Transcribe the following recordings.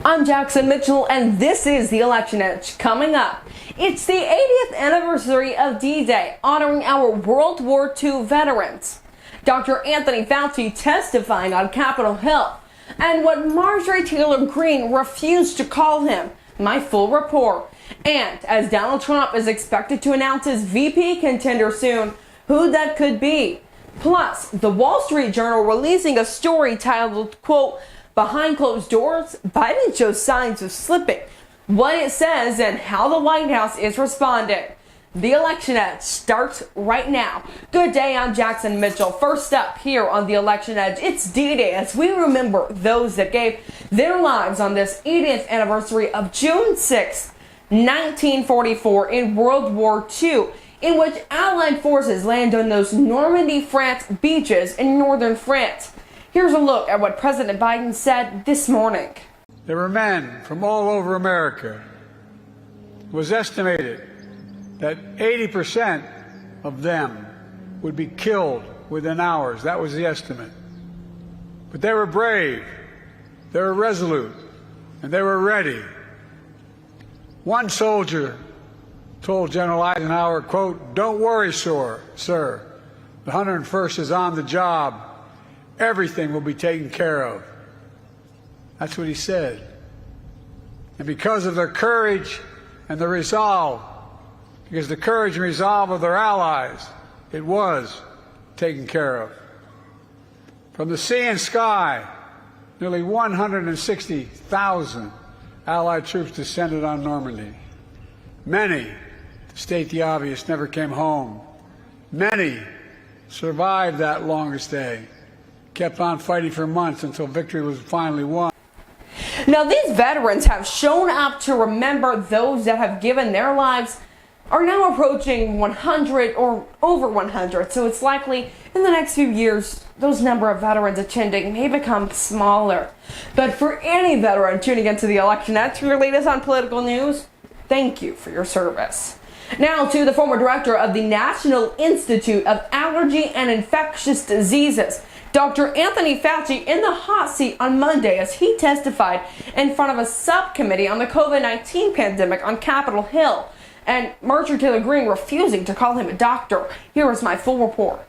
I'm Jackson Mitchell, and this is the Election Edge. Coming up, it's the 80th anniversary of D-Day, honoring our World War II veterans. Dr. Anthony Fauci testifying on Capitol Hill, and what Marjorie Taylor Greene refused to call him. My full report. And as Donald Trump is expected to announce his VP contender soon, who that could be. Plus, the Wall Street Journal releasing a story titled, quote, "Behind Closed Doors, Biden shows signs of slipping," what it says and how the White House is responding. The Election Edge starts right now. Good day, I'm Jackson Mitchell. First up here on the Election Edge, it's D-Day as we remember those that gave their lives on this 80th anniversary of June 6, 1944 in World War II, in which Allied forces land on those Normandy, France beaches in northern France. Here's a look at what President Biden said this morning. There were men from all over America. It was estimated that 80% of them would be killed within hours. That was the estimate. But they were brave, they were resolute, and they were ready. One soldier told General Eisenhower, quote, "Don't worry, sir. The 101st is on the job. Everything will be taken care of." That's what he said. And because of their courage and their resolve, because the courage and resolve of their allies, it was taken care of. From the sea and sky, nearly 160,000 Allied troops descended on Normandy. Many, to state the obvious, never came home. Many survived that longest day, kept on fighting for months until victory was finally won. Now, these veterans have shown up to remember those that have given their lives are now approaching 100 or over 100, so it's likely in the next few years those number of veterans attending may become smaller. But for any veteran tuning into the Election Edge for your latest on political news, thank you for your service. Now to the former director of the National Institute of Allergy and Infectious Diseases, Dr. Anthony Fauci, in the hot seat on Monday as he testified in front of a subcommittee on the COVID-19 pandemic on Capitol Hill, and Marjorie Taylor Greene refusing to call him a doctor. Here is my full report.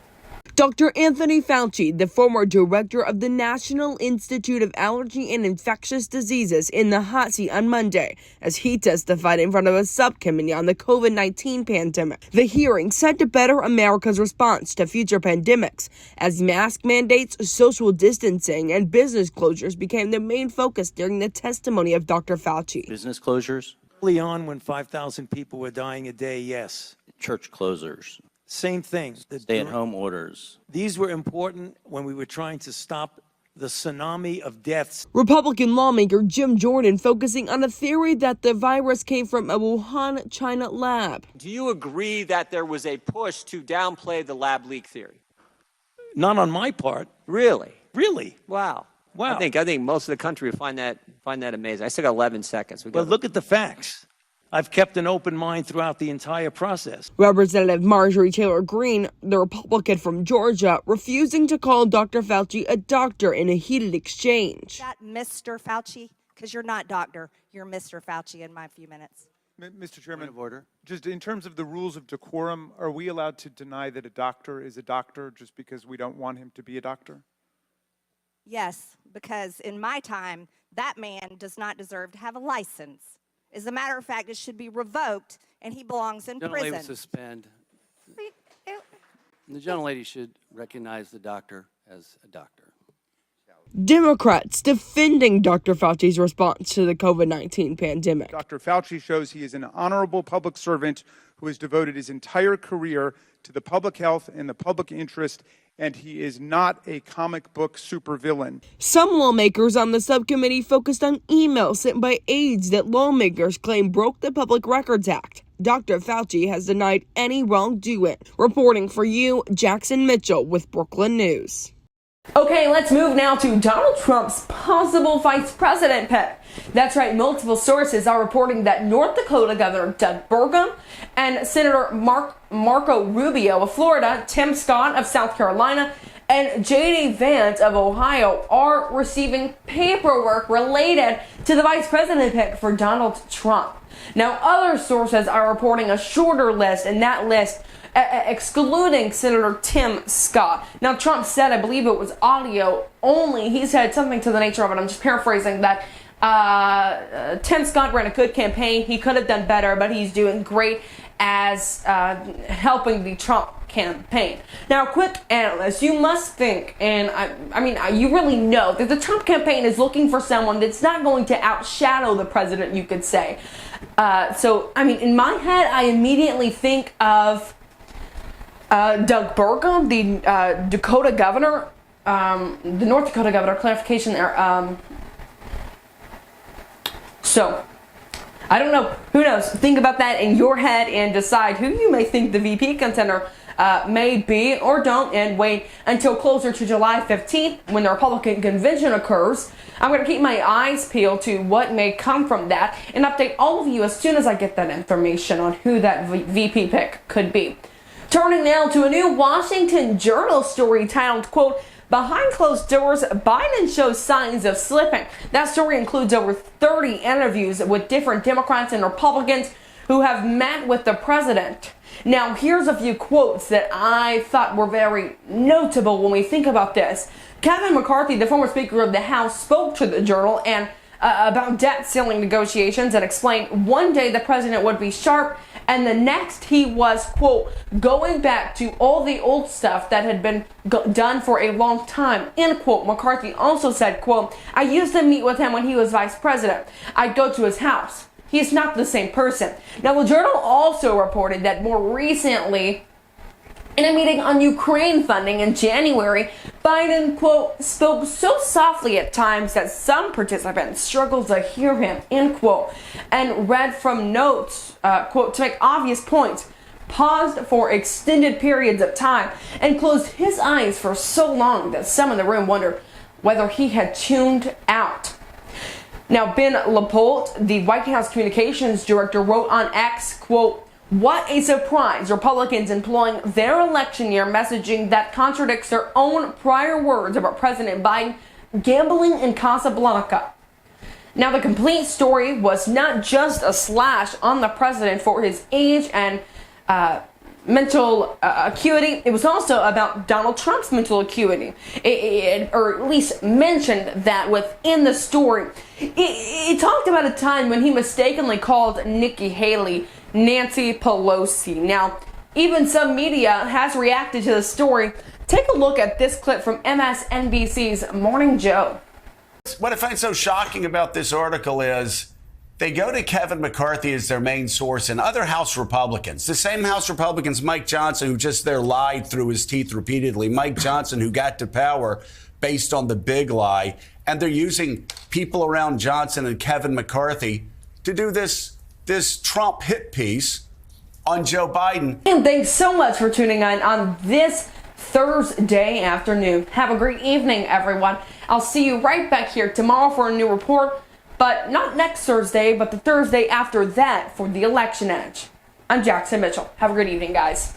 Dr. Anthony Fauci, the former director of the National Institute of Allergy and Infectious Diseases, in the hot seat on Monday as he testified in front of a subcommittee on the COVID-19 pandemic. The hearing set to better America's response to future pandemics as mask mandates, social distancing, and business closures became the main focus during the testimony of Dr. Fauci. Business closures? Early on, when 5,000 people were dying a day, yes. Church closures? Same thing. Stay-at-home orders? These were important when we were trying to stop the tsunami of deaths. Republican lawmaker Jim Jordan focusing on a theory that the virus came from a Wuhan, China lab. Do you agree that there was a push to downplay the lab leak theory? Not on my part. Really? Really? Wow. Wow. I think most of the country would find that amazing. I still got 11 seconds. Well, look at the facts. I've kept an open mind throughout the entire process. Representative Marjorie Taylor Greene, the Republican from Georgia, refusing to call Dr. Fauci a doctor in a heated exchange. That Mr. Fauci, because you're not doctor, you're Mr. Fauci in my few minutes. Mr. Chairman, Point of order. Just in terms of the rules of decorum, are we allowed to deny that a doctor is a doctor just because we don't want him to be a doctor? Yes, because in my time, that man does not deserve to have a license. As a matter of fact, it should be revoked, and he belongs in Gentlelady prison. would suspend. The gentlelady should recognize the doctor as a doctor. Democrats defending Dr. Fauci's response to the COVID-19 pandemic. Dr. Fauci shows he is an honorable public servant who has devoted his entire career to the public health and the public interest, and he is not a comic book supervillain. Some lawmakers on the subcommittee focused on emails sent by aides that lawmakers claim broke the Public Records Act. Dr. Fauci has denied any wrongdoing. Reporting for you, Jackson Mitchell with Brooklyn News. Okay, let's move now to Donald Trump's possible vice president pick. That's right, multiple sources are reporting that North Dakota Governor Doug Burgum and Senator Marco Rubio of Florida, Tim Scott of South Carolina, and J.D. Vance of Ohio are receiving paperwork related to the vice president pick for Donald Trump. Now, other sources are reporting a shorter list, and that list excluding Senator Tim Scott. Now, Trump said, I believe it was audio only, he said something to the nature of it, I'm just paraphrasing, that Tim Scott ran a good campaign. He could have done better, but he's doing great as helping the Trump campaign. Now, quick analyst, you must think, and I mean, you really know that the Trump campaign is looking for someone that's not going to outshadow the president, you could say. So, I mean, in my head, I immediately think of Doug Burgum, the Dakota governor, the North Dakota governor, clarification there. So, I don't know. Who knows? Think about that in your head and decide who you may think the VP contender may be or don't, and wait until closer to July 15th when the Republican convention occurs. I'm going to keep my eyes peeled to what may come from that and update all of you as soon as I get that information on who that VP pick could be. Turning now to a new Washington Journal story titled, quote, "Behind closed doors, Biden shows signs of slipping." That story includes over 30 interviews with different Democrats and Republicans who have met with the president. Now, here's a few quotes that I thought were very notable when we think about this. Kevin McCarthy, the former Speaker of the House, spoke to the Journal and about debt ceiling negotiations and explained one day the president would be sharp and the next he was, quote, "going back to all the old stuff that had been done for a long time," end quote. McCarthy also said, quote, "I used to meet with him when he was vice president. I'd go to his house. He's not the same person." Now, the Journal also reported that more recently, in a meeting on Ukraine funding in January, Biden, quote, "spoke so softly at times that some participants struggled to hear him," end quote, and read from notes, quote, "to make obvious points, paused for extended periods of time, and closed his eyes for so long that some in the room wondered whether he had tuned out." Now, Ben Laporte, the White House communications director, wrote on X, quote, "What a surprise, Republicans employing their election year messaging that contradicts their own prior words about President Biden gambling in Casablanca." Now, the complete story was not just a slash on the president for his age and mental acuity. It was also about Donald Trump's mental acuity, or at least mentioned that within the story. It talked about a time when he mistakenly called Nikki Haley Nancy Pelosi. Now, even some media has reacted to the story. Take a look at this clip from MSNBC's Morning Joe. What I find so shocking about this article is they go to Kevin McCarthy as their main source and other House Republicans. The same House Republicans, Mike Johnson, who just there lied through his teeth repeatedly. Mike Johnson, who got to power based on the big lie. And they're using people around Johnson and Kevin McCarthy to do this Trump hit piece on Joe Biden. And thanks so much for tuning in on this Thursday afternoon. Have a great evening, everyone. I'll see you right back here tomorrow for a new report, but not next Thursday, but the Thursday after that for the Election Edge. I'm Jackson Mitchell. Have a great evening, guys.